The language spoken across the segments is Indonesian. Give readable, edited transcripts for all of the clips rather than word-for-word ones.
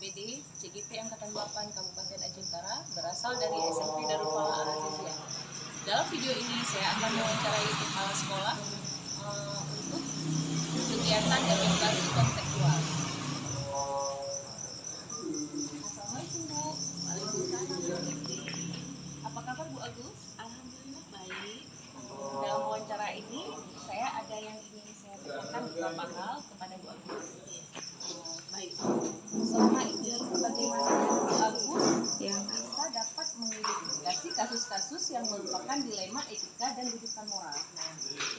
DPD CGP Angkatan 8 Kabupaten Aceh Utara berasal dari SMP Darul Falah Al-Aziziyah. Dalam video ini saya akan mewawancarai kepala sekolah untuk kegiatan edukasi kontekstual. Assalamualaikum Bu. Waalaikumsalam. Apa kabar Bu Agus? Alhamdulillah baik. Dalam wawancara ini saya ada yang ingin saya tanyakan beberapa hal kepada Bu Agus. Baik. Selama ini bagaimana Bu Agus yang bisa dapat mengidentifikasi kasus-kasus yang merupakan dilema etika dan rujukan moral?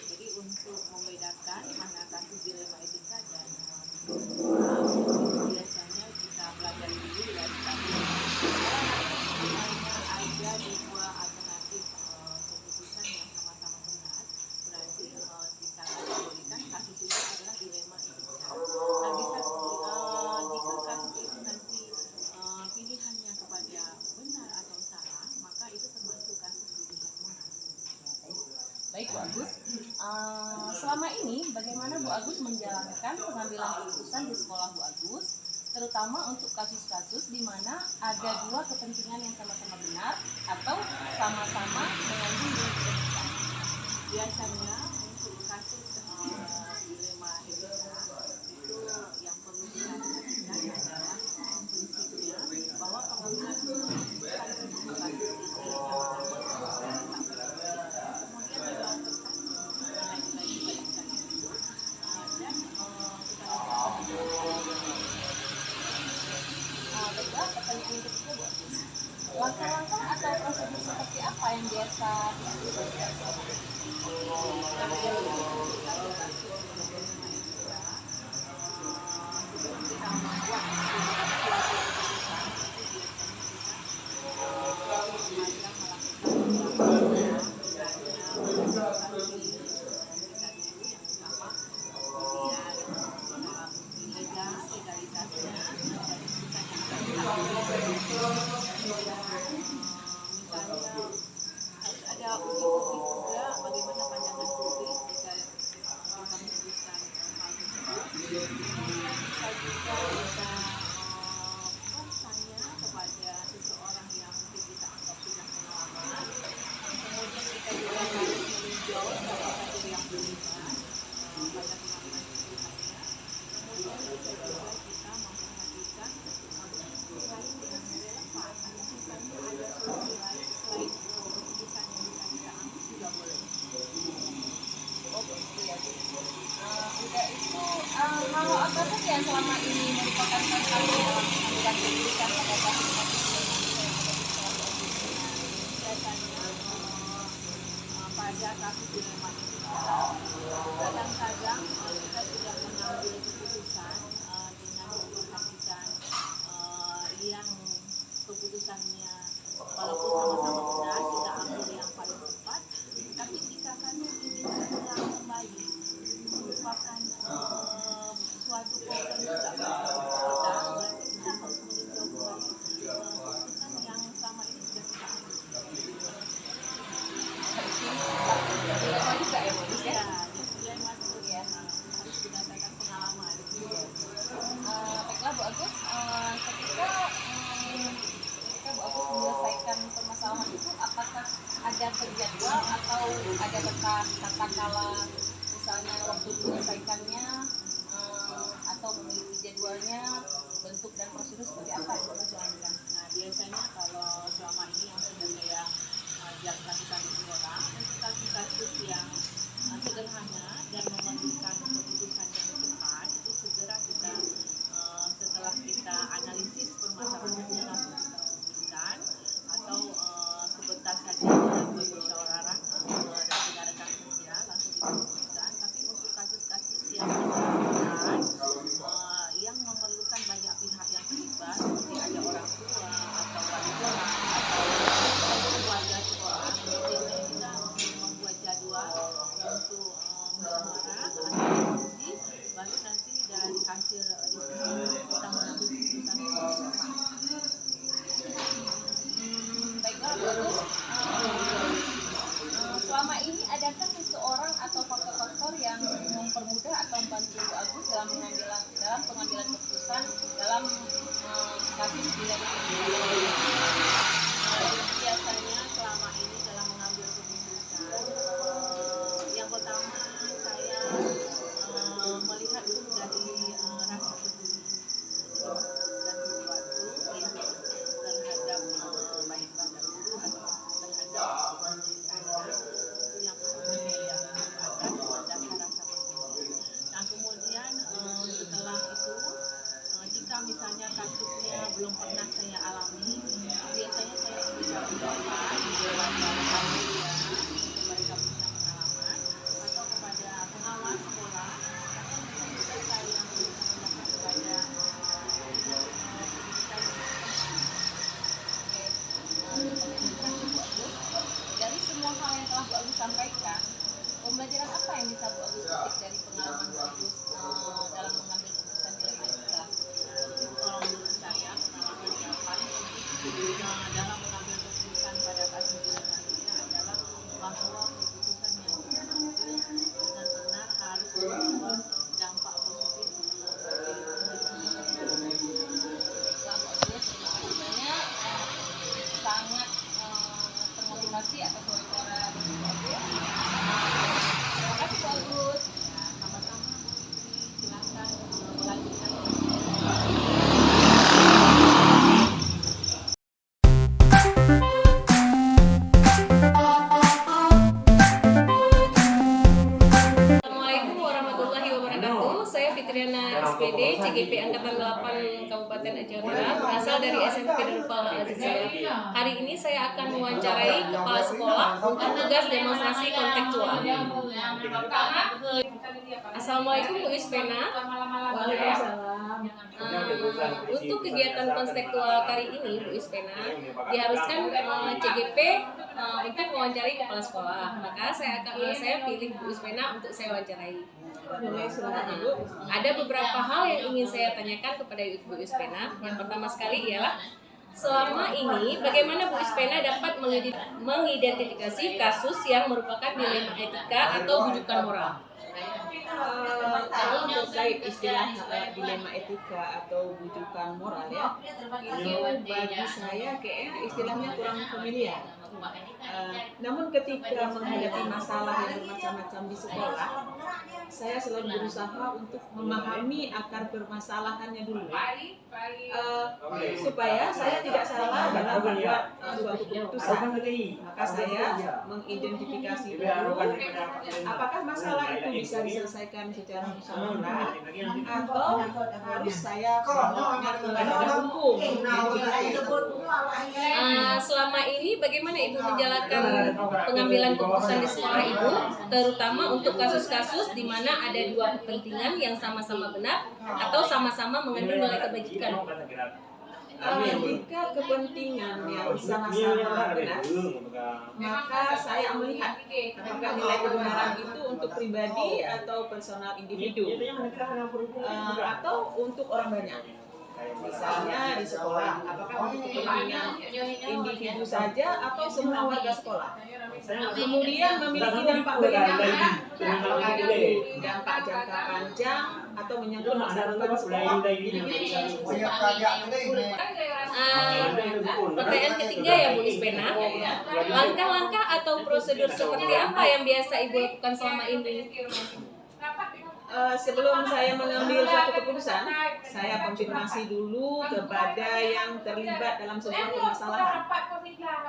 Jadi untuk membedakan mana kasus dilema etika dan biasanya kita pelajari dulu ya di kasus. Hanya ada dua alternatif keputusan yang sama-sama benar, berarti kita kategorikan kasus itu adalah dilema etika. Nah, jika kasus itu nanti pilihannya kepada benar atau salah, maka itu termasuk kasus rujukan moral. Baik Bu Agus, selama ini bagaimana Bu Agus menjalankan pengambilan keputusan di sekolah Bu Agus, terutama untuk kasus-kasus di mana ada dua kepentingan yang sama-sama benar atau sama-sama mengandung dua kepentingan? Biasanya untuk kasus dilema etika itu yang perlu kita perhatikan adalah prinsipnya bahwa pengambilan keputusan untuk kasus ini yang pertama kemudian dilakukan nilai-nilai kebaikan itu dan kita Baiklah, pertanyaan ketiga Bu Agus. Langkah-langkah atau prosedur seperti apa yang biasa dilakukan? Ada uji-uji juga bagaimana pandangan publik jika kita memutuskan hal tersebut. Bisa juga kita bertanya kepada seseorang yang mungkin kita anggap sudah pengalaman. Kemudian kita juga harus meninjau siapa saja yang terlibat pada pengambilan keputusannya. Kemudian bisa juga kita memperhatikan lain yang relevan. Misalnya ada solusi lain selain keputusan yang bisa kita ambil juga boleh. Oh begitu ya Bu. Udah itu kalau apa saja yang selama ini merupakan tantangan dalam pengambilan keputusan pada kasus-kasus ini? Biasanya pada kasus dilema etika kadang-kadang kita sudah mengambil keputusan dengan memperhatikan yang keputusannya walaupun sama-sama benar kita ambil yang paling tepat, tapi jika kasus ini terulang kembali merupakan suatu problem juga bagi kita, berarti kita harus meninjau kembali keputusan yang selama ini sudah kita ambil. Dilema juga ya Bu Agus ya? Ya, dilema itu ya harus berdasarkan pengalaman. Baiklah Bu Agus, ketika Bu Agus menyelesaikan permasalahan itu, apakah ada penjadwal atau ada tata kala, misalnya waktu menyelesaikannya atau memiliki jadwalnya, bentuk dan prosedur seperti apa yang Bu Agus jalankan? Nah, biasanya kalau selama ini yang sudah saya lakukan di sekolah, untuk kasus-kasus yang sederhana dan memerlukan keputusan yang cepat, itu segera kita setelah kita analisis permasalahannya langsung kita putuskan, atau sebentar saja dalam bermusyawarah dan rekan kerja langsung kita putuskan. Tapi untuk kasus-kasus yang berat, yang memerlukan banyak pihak yang terlibat, seperti ada orang tua atau wali kelas atau keluarga sekolah, biasanya kita membuat jadwal untuk musyawarah atau diskusi Biasanya selama ini dalam mengambil keputusan, yang pertama saya melihat dari rasa peduli. Jadi memutuskan sesuatu yang terhadap baik padaku atau terhadap diri saya, itu yang pertama saya lihat atas dasar rasa peduli. Nah kemudian setelah itu, jika misalnya kasusnya belum pernah saya alami, biasanya saya berikan pendapat kepada mereka punya pengalaman atau kepada pengawas sekolah, atau bisa juga saya berikan pendapat kepada Dari semua hal yang telah Bu Agus sampaikan, pembelajaran apa yang bisa Bu Agus petik dari pengalaman Bu Agus dalam mengambil keputusan di lemah etika? Kalau menurut saya pengalaman yang paling penting dalam mengambil keputusan pada kasus ini adalah bahwa keputusan yang kita ambil benar-benar harus membawa dampak positif Sangat termotivasi atas wawancara dari Bu Agus. Terima kasih Bu Agus. sama-sama. Silakan melanjutkan. Assalamualaikum warahmatullahi wabarakatuh. Saya Fitriana SPD, CGP Angkatan 8 Kabupaten Aceh Utara, berasal dari SMP Darul Azizia. Hari ini saya akan mewawancarai kepala sekolah untuk tugas demonstrasi kontekstual. Assalamualaikum Bu Ispena. Untuk kegiatan kontekstual kali ini Bu Ispena diharuskan CGP untuk mewawancarai kepala sekolah. Maka saya pilih Bu Ispena untuk saya wawancarai. Ada beberapa hal yang ingin saya tanyakan kepada Bu Ispena. Yang pertama sekali ialah selama ini bagaimana Bu Ispena dapat mengidentifikasi kasus yang merupakan dilema etika atau bujukan moral? Kalau terkait istilah dilema etika atau bujukan moral ya, itu bagi saya kayaknya istilahnya kurang familiar. Namun ketika menghadapi masalah yang bermacam-macam di sekolah, saya selalu berusaha untuk memahami akar permasalahannya dulu, supaya saya tidak salah dalam membuat suatu keputusan. Maka saya mengidentifikasi dulu apakah masalah itu bisa diselesaikan secara musyawarah atau harus saya membawa ke ranah hukum. Selama ini bagaimana Ibu menjalankan pengambilan keputusan di sekolah Ibu, terutama untuk kasus-kasus di mana ada dua kepentingan yang sama-sama benar atau sama-sama mengandung nilai kebajikan? Jika kepentingan yang sama-sama benar, maka saya melihat apakah nilai kebenaran itu untuk pribadi atau personal individu, atau untuk orang banyak. Misalnya di sekolah, apakah untuk kepentingan individu saja atau semua warga sekolah? Kemudian memiliki dampak bagaimana? Apakah itu dampak jangka panjang atau menyangkut masa depan sekolah? Pertanyaan ketiga ya Bu Ispena, langkah-langkah atau prosedur seperti apa yang biasa Ibu lakukan selama ini? Sebelum saya mengambil suatu keputusan, saya konfirmasi dulu kepada yang terlibat dalam sebuah permasalahan.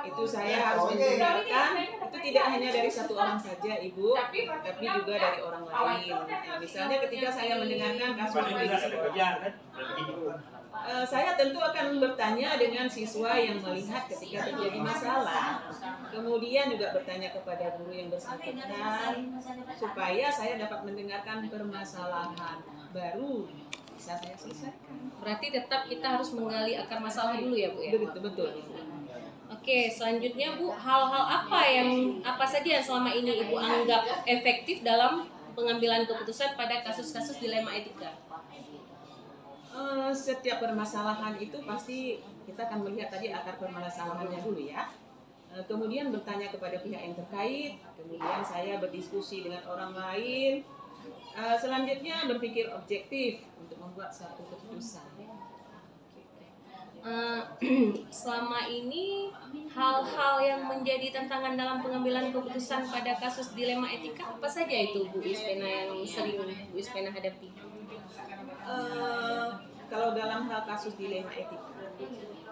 Itu saya harus mendengarkan, itu tidak hanya dari satu orang saja Ibu, tapi juga dari orang lain. Misalnya ketika saya mendengarkan kasus di sekolah, saya tentu akan bertanya dengan siswa yang melihat ketika terjadi masalah. Kemudian juga bertanya kepada guru yang bersangkutan supaya saya dapat mendengarkan permasalahan baru bisa saya selesaikan. Berarti tetap kita harus menggali akar masalah dulu ya Bu ya? Betul. Oke, selanjutnya Bu, hal-hal apa saja yang selama ini Ibu anggap efektif dalam pengambilan keputusan pada kasus-kasus dilema etika? Setiap permasalahan itu pasti kita akan melihat tadi akar permasalahannya dulu ya. Kemudian bertanya kepada pihak yang terkait, kemudian saya berdiskusi dengan orang lain. Selanjutnya berpikir objektif untuk membuat satu keputusan. Eh, selama ini hal-hal yang menjadi tantangan dalam pengambilan keputusan pada kasus dilema etika apa saja itu Bu Ispena yang sering Bu Ispena hadapi? Kalau dalam hal kasus dilema etika,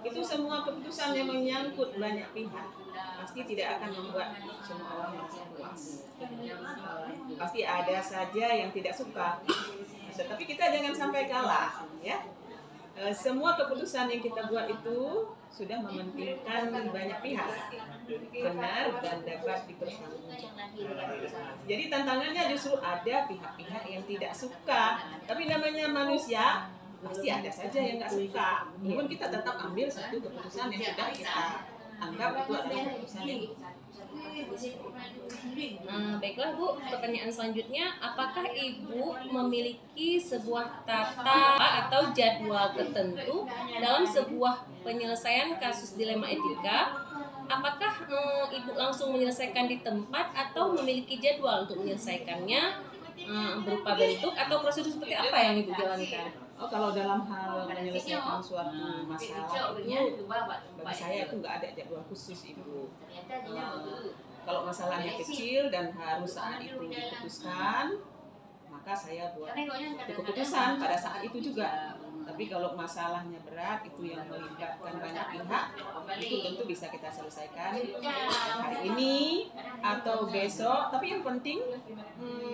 itu semua keputusan yang menyangkut banyak pihak pasti tidak akan membuat semua orang merasa puas. Pasti ada saja yang tidak suka, tetapi kita jangan sampai kalah, ya. Semua keputusan yang kita buat itu sudah mementingkan banyak pihak, benar dan dapat dipertanggungjawabkan. Jadi tantangannya justru ada pihak-pihak yang tidak suka, tapi namanya manusia pasti ada saja yang nggak suka. Namun kita tetap ambil satu keputusan yang sudah kita anggap itu adalah keputusan yang Baiklah Bu, pertanyaan selanjutnya, apakah Ibu memiliki sebuah tata atau jadwal tertentu dalam sebuah penyelesaian kasus dilema etika? Apakah Ibu langsung menyelesaikan di tempat atau memiliki jadwal untuk menyelesaikannya berupa bentuk atau prosedur seperti apa yang Ibu jalankan? kalau dalam hal menyelesaikan suatu masalah itu, bagi saya itu nggak ada jadwal khusus itu. Kalau masalahnya kecil dan harus saat itu diputuskan, maka saya buat keputusan pada saat itu juga. Tapi kalau masalahnya berat, itu yang melibatkan banyak pihak, itu tentu bisa kita selesaikan hari ini atau besok. Tapi yang penting,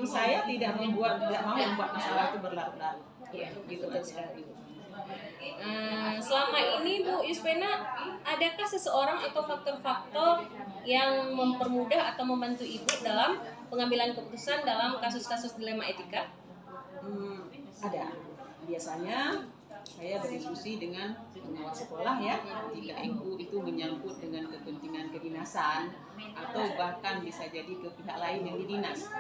saya tidak mau membuat masalah itu berlarut-larut. Gitu sekali. Selama ini Bu Ispena, adakah seseorang atau faktor-faktor yang mempermudah atau membantu Ibu dalam pengambilan keputusan dalam kasus-kasus dilema etika? Ada. Biasanya saya berdiskusi dengan pengawas sekolah, ya, jika itu menyangkut dengan kepentingan kedinasan atau bahkan bisa jadi ke pihak lain yang didinas.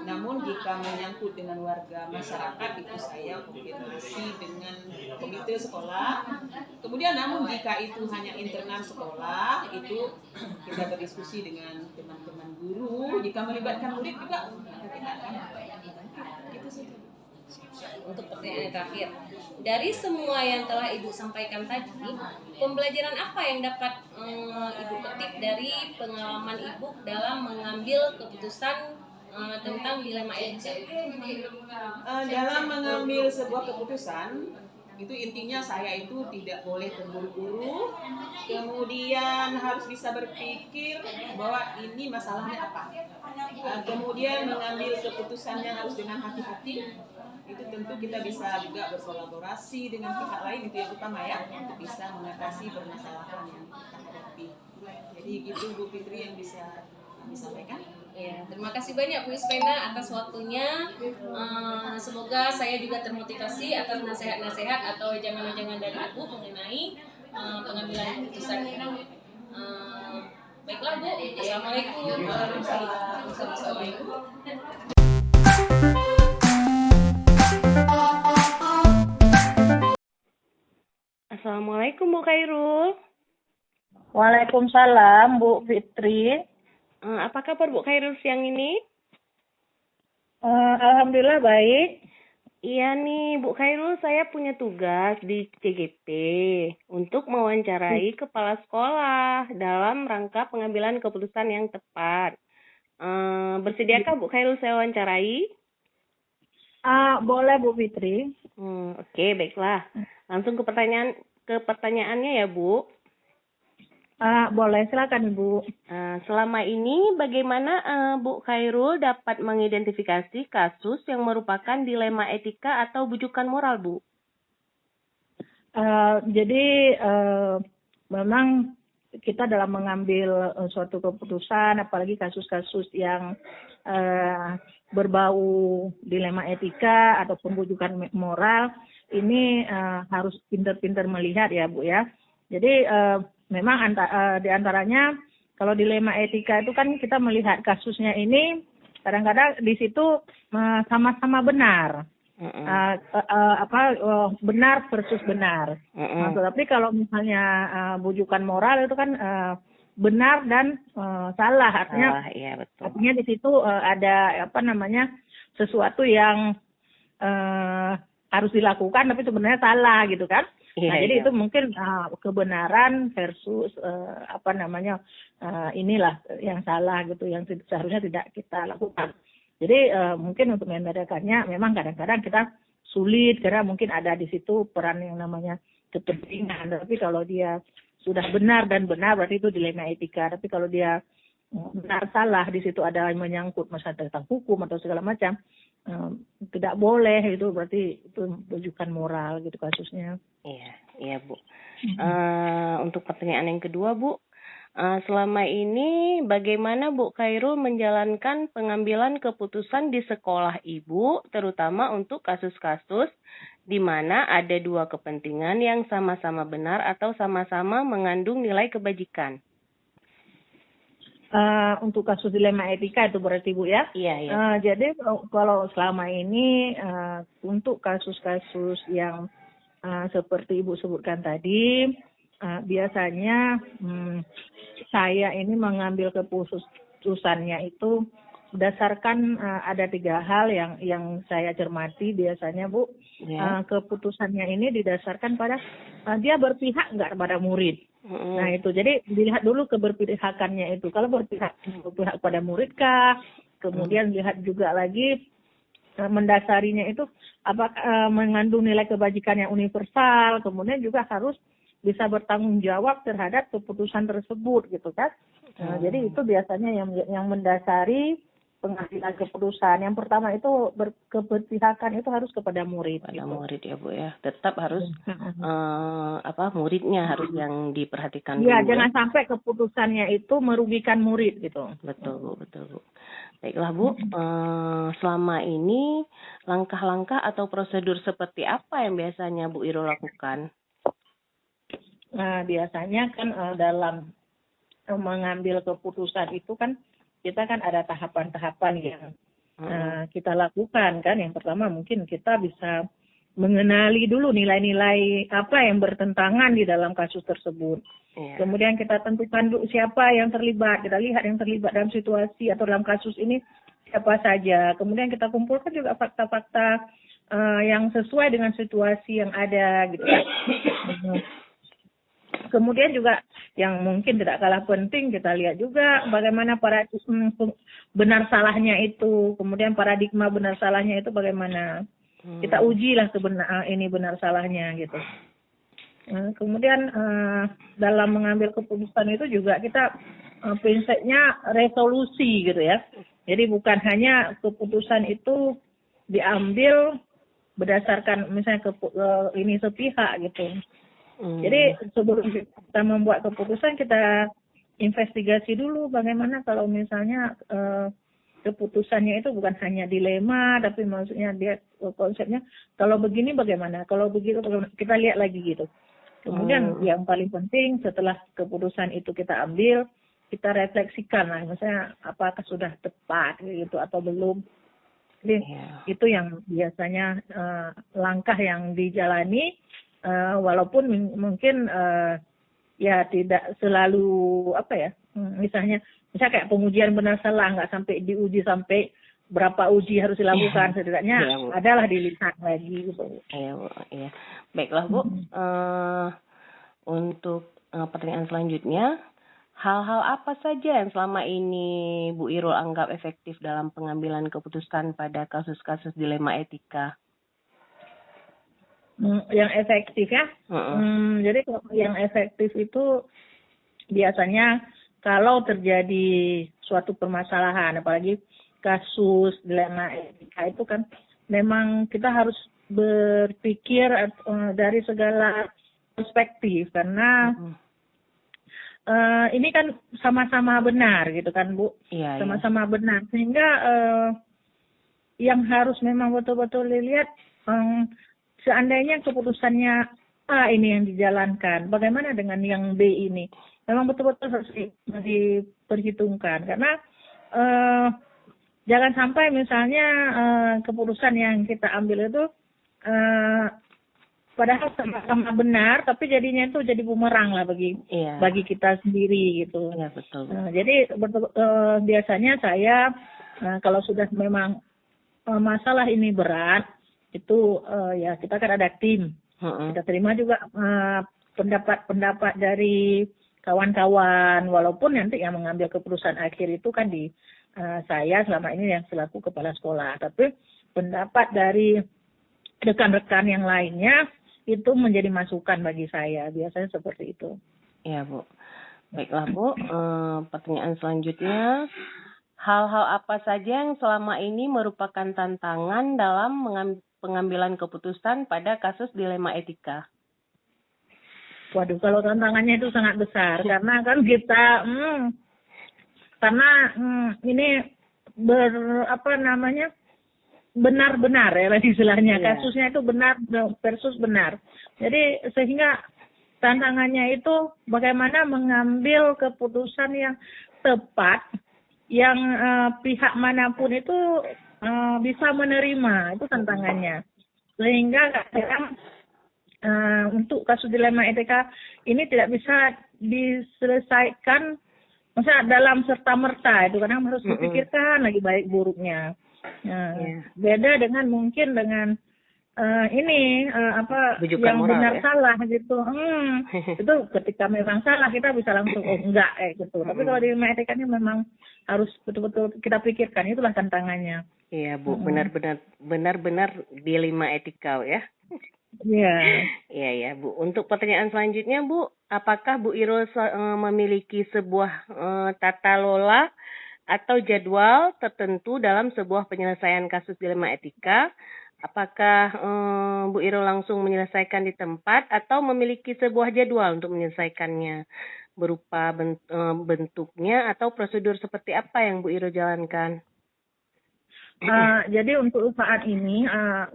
Namun jika menyangkut dengan warga masyarakat, itu saya koordinasi dengan komite sekolah. Kemudian namun jika itu hanya internal sekolah, itu kita berdiskusi dengan teman-teman guru. Jika melibatkan murid juga kita akan gitu saja. Untuk pertanyaan yang terakhir, dari semua yang telah Ibu sampaikan tadi, pembelajaran apa yang dapat Ibu petik dari pengalaman Ibu dalam mengambil keputusan tentang dilema etika? Dalam mengambil sebuah keputusan, itu intinya saya itu tidak boleh terburu-buru, kemudian harus bisa berpikir bahwa ini masalahnya apa. Kemudian mengambil keputusannya harus dengan hati-hati. Itu tentu kita bisa juga berkolaborasi dengan pihak lain, itu yang utama, ya, untuk bisa mengatasi permasalahan yang kita hadapi. Jadi gitu Bu Fitri yang bisa kami sampaikan. Ya, terima kasih banyak Bu Ispena atas waktunya. Semoga saya juga termotivasi atas nasihat-nasihat atau jangan-jangan dari Ibu mengenai pengambilan keputusan ini. Baiklah Bu, Assalamualaikum warahmatullahi wabarakatuh. Assalamualaikum Bu Khairul. Waalaikumsalam Bu Fitri. Apa kabar Bu Khairul siang ini? Alhamdulillah baik. Iya nih Bu Khairul, saya punya tugas di CGP untuk mewawancarai kepala sekolah dalam rangka pengambilan keputusan yang tepat. Bersediakah Bu Khairul saya wawancarai? Boleh Bu Fitri. Oke, baiklah. Langsung ke pertanyaannya ya Bu. Boleh, silakan Ibu. Selama ini bagaimana Bu Khairul dapat mengidentifikasi kasus yang merupakan dilema etika atau bujukan moral, Bu? Jadi memang kita dalam mengambil suatu keputusan, apalagi kasus-kasus yang berbau dilema etika ataupun bujukan moral, ini harus pintar-pintar melihat ya Bu ya. Jadi memang di antaranya kalau dilema etika itu kan kita melihat kasusnya ini kadang-kadang di situ sama-sama benar. Benar versus benar. Tetapi kalau misalnya bujukan moral itu kan benar dan salah, artinya iya, betul. Artinya di situ ada sesuatu yang harus dilakukan tapi sebenarnya salah gitu kan. Nah, jadi itu mungkin kebenaran versus inilah yang salah gitu, yang seharusnya tidak kita lakukan. Jadi mungkin untuk membedakannya memang kadang-kadang kita sulit karena mungkin ada di situ peran yang namanya kepentingan. Tapi kalau dia sudah benar dan benar berarti itu dilema etika. Tapi kalau dia benar salah di situ ada yang menyangkut masalah tentang hukum atau segala macam, tidak boleh, itu berarti itu rujukan moral gitu kasusnya. Iya Bu. Untuk pertanyaan yang kedua Bu, selama ini bagaimana Bu Khairul menjalankan pengambilan keputusan di sekolah Ibu, terutama untuk kasus-kasus di mana ada dua kepentingan yang sama-sama benar atau sama-sama mengandung nilai kebajikan? Untuk kasus dilema etika itu berarti Bu ya? Iya. Jadi kalau selama ini untuk kasus-kasus yang seperti Ibu sebutkan tadi, biasanya saya ini mengambil keputusannya itu berdasarkan ada 3 hal yang saya cermati biasanya Bu. Keputusannya ini didasarkan pada dia berpihak nggak kepada murid. Nah itu, jadi dilihat dulu keberpihakannya itu. Kalau berpihak pada murid kah, kemudian lihat juga lagi mendasarinya itu apakah mengandung nilai kebajikan yang universal, kemudian juga harus bisa bertanggung jawab terhadap keputusan tersebut gitu kan. Jadi itu biasanya yang mendasari pengambilan keputusan. Yang pertama itu keberpihakan itu harus kepada murid. Pada murid ya Bu ya, tetap harus muridnya harus yang diperhatikan. Iya, dulu, jangan sampai keputusannya itu merugikan murid gitu. Betul Bu. Baiklah Bu, selama ini langkah-langkah atau prosedur seperti apa yang biasanya Bu Irul lakukan? Nah, biasanya kan dalam mengambil keputusan itu kan kita kan ada tahapan-tahapan yang kita lakukan kan. Yang pertama mungkin kita bisa mengenali dulu nilai-nilai apa yang bertentangan di dalam kasus tersebut. Kemudian kita tentukan dulu siapa yang terlibat. Kita lihat yang terlibat dalam situasi atau dalam kasus ini siapa saja. Kemudian kita kumpulkan juga fakta-fakta yang sesuai dengan situasi yang ada gitu. Kemudian juga yang mungkin tidak kalah penting kita lihat juga bagaimana benar salahnya itu, kemudian paradigma benar salahnya itu bagaimana. Kita ujilah ini benar salahnya gitu. Kemudian dalam mengambil keputusan itu juga kita prinsipnya resolusi gitu ya. Jadi bukan hanya keputusan itu diambil berdasarkan misalnya ini sepihak gitu. Jadi sebelum kita membuat keputusan kita investigasi dulu bagaimana kalau misalnya keputusannya itu bukan hanya dilema tapi maksudnya dia konsepnya kalau begini bagaimana, kalau begitu bagaimana, kita lihat lagi gitu. Kemudian yang paling penting setelah keputusan itu kita ambil, kita refleksikan lah misalnya apakah sudah tepat gitu atau belum. Jadi itu yang biasanya langkah yang dijalani. Walaupun mungkin ya tidak selalu misalnya kayak pengujian benar salah nggak sampai diuji sampai berapa uji harus dilakukan, setidaknya adalah dilihat lagi gitu. Iya. Baiklah Bu, untuk pertanyaan selanjutnya, hal-hal apa saja yang selama ini Bu Irul anggap efektif dalam pengambilan keputusan pada kasus-kasus dilema etika? Yang efektif ya. Jadi yang efektif itu biasanya kalau terjadi suatu permasalahan, apalagi kasus dilema etika itu kan memang kita harus berpikir dari segala perspektif karena ini kan sama-sama benar gitu kan Bu. Sama-sama benar sehingga yang harus memang betul-betul dilihat seandainya keputusannya A ini yang dijalankan, bagaimana dengan yang B ini? Memang betul-betul harus diperhitungkan karena jangan sampai misalnya keputusan yang kita ambil itu padahal sama-sama benar, tapi jadinya itu jadi bumerang lah bagi kita sendiri gitu. Iya betul. Jadi biasanya saya kalau sudah memang masalah ini berat itu ya kita kan ada tim Kita terima juga pendapat-pendapat dari kawan-kawan, walaupun nanti yang mengambil keputusan akhir itu kan di saya selama ini yang selaku kepala sekolah. Tapi pendapat dari rekan-rekan yang lainnya itu menjadi masukan bagi saya. Biasanya seperti itu. Ya, Bu. Baiklah, Bu. Pertanyaan selanjutnya, hal-hal apa saja yang selama ini merupakan tantangan dalam pengambilan keputusan pada kasus dilema etika? Waduh, kalau tantangannya itu sangat besar karena kan kita ini benar-benar ya istilahnya, kasusnya itu benar versus benar. Jadi sehingga tantangannya itu bagaimana mengambil keputusan yang tepat yang pihak manapun itu bisa menerima, itu tantangannya. Sehingga kadang untuk kasus dilema etika ini tidak bisa diselesaikan maksudnya dalam serta-merta, itu kadang harus dipikirkan lagi baik buruknya. Beda dengan mungkin dengan Bujukan yang moral, benar ya? salah gitu. Itu ketika memang salah kita bisa langsung enggak gitu. Tapi kalau dilema etika ini memang harus betul-betul kita pikirkan, itulah tantangannya. Iya, Bu, benar-benar dilema etika ya. Iya. Iya ya, Bu. Untuk pertanyaan selanjutnya, Bu, apakah Bu Irul memiliki sebuah tata lola atau jadwal tertentu dalam sebuah penyelesaian kasus dilema etika? Apakah Bu Irul langsung menyelesaikan di tempat atau memiliki sebuah jadwal untuk menyelesaikannya? Berupa bentuknya atau prosedur seperti apa yang Bu Irul jalankan? Jadi untuk saat ini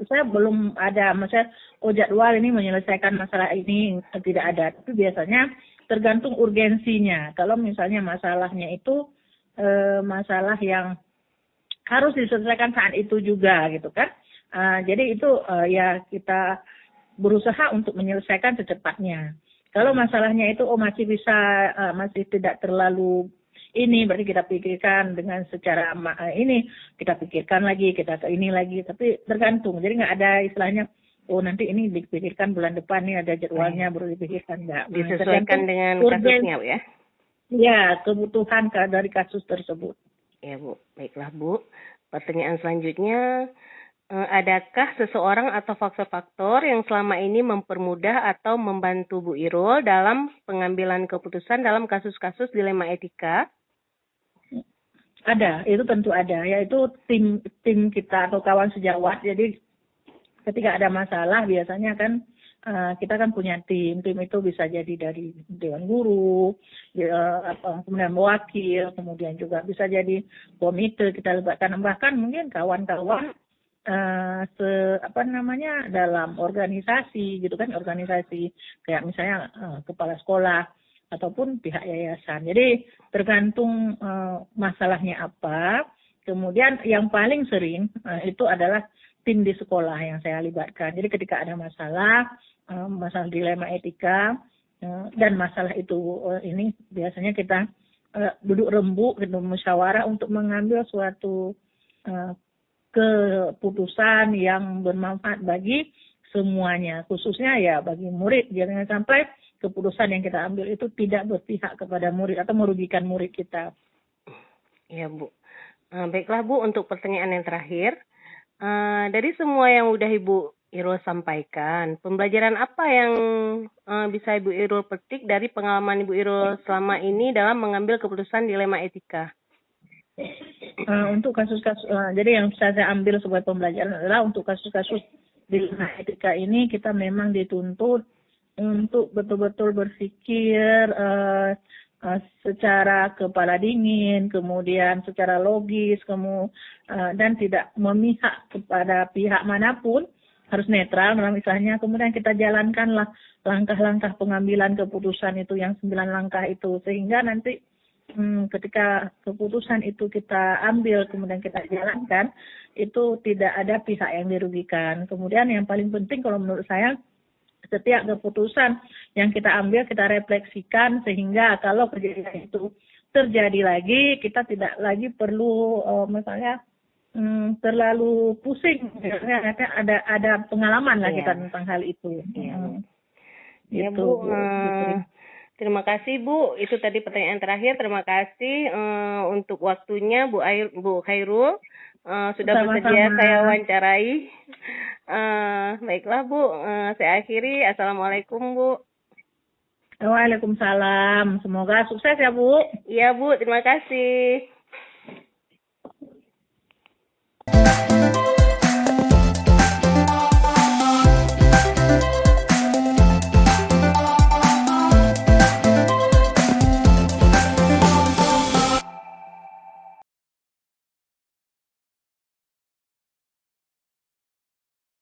saya belum ada, maksudnya jadwal ini menyelesaikan masalah ini tidak ada. Tapi biasanya tergantung urgensinya. Kalau misalnya masalahnya itu masalah yang harus diselesaikan saat itu juga gitu kan. Jadi itu ya kita berusaha untuk menyelesaikan secepatnya. Kalau masalahnya itu masih bisa masih tidak terlalu ini, berarti kita pikirkan dengan secara ini, kita pikirkan lagi, kita ke ini lagi, tapi tergantung. Jadi nggak ada istilahnya, nanti ini dipikirkan bulan depan, nih ada jadwalnya baru dipikirkan, nggak. Disesuaikan dengan kasusnya, Bu, ya? Ya, kebutuhan dari kasus tersebut. Ya, Bu. Baiklah, Bu. Pertanyaan selanjutnya, adakah seseorang atau faktor-faktor yang selama ini mempermudah atau membantu Bu Irul dalam pengambilan keputusan dalam kasus-kasus dilema etika? Ada, itu tentu ada, yaitu tim kita atau kawan sejawat. Jadi ketika ada masalah biasanya kan kita kan punya tim itu bisa jadi dari dewan guru, kemudian wakil, kemudian juga bisa jadi komite kita libatkan, bahkan mungkin kawan-kawan dalam organisasi gitu kan, organisasi kayak misalnya kepala sekolah ataupun pihak yayasan. Jadi tergantung masalahnya apa. Kemudian yang paling sering itu adalah tim di sekolah yang saya libatkan. Jadi ketika ada masalah dilema etika dan masalah itu ini biasanya kita duduk rembuk, gitu, musyawarah untuk mengambil suatu keputusan yang bermanfaat bagi semuanya, khususnya ya bagi murid. Jangan sampai keputusan yang kita ambil itu tidak berpihak kepada murid atau merugikan murid kita. Ya, Bu. Baiklah, Bu, untuk pertanyaan yang terakhir, dari semua yang udah Ibu Irul sampaikan, pembelajaran apa yang bisa Ibu Irul petik dari pengalaman Ibu Irul selama ini dalam mengambil keputusan dilema etika? Untuk kasus-kasus, jadi yang bisa saya ambil sebagai pembelajaran adalah untuk kasus-kasus dilema etika ini kita memang dituntut untuk betul-betul berpikir secara kepala dingin, kemudian secara logis, dan tidak memihak kepada pihak manapun, harus netral misalnya. Kemudian kita jalankanlah langkah-langkah pengambilan keputusan itu yang 9 langkah itu, sehingga nanti ketika keputusan itu kita ambil kemudian kita jalankan, itu tidak ada pihak yang dirugikan. Kemudian yang paling penting kalau menurut saya, setiap keputusan yang kita ambil kita refleksikan, sehingga kalau kejadian itu terjadi lagi kita tidak lagi perlu misalnya terlalu pusing. Ada pengalaman lah Iya. kita tentang hal itu. Ya Gitu, Bu, Bu. terima kasih Bu. Itu tadi pertanyaan terakhir. Terima kasih untuk waktunya Bu Khairul. Sudah Sama-sama. bersedia saya wawancarai. Baiklah Bu, saya akhiri. Assalamualaikum Bu. Waalaikumsalam. Semoga sukses ya Bu. Iya Bu, terima kasih.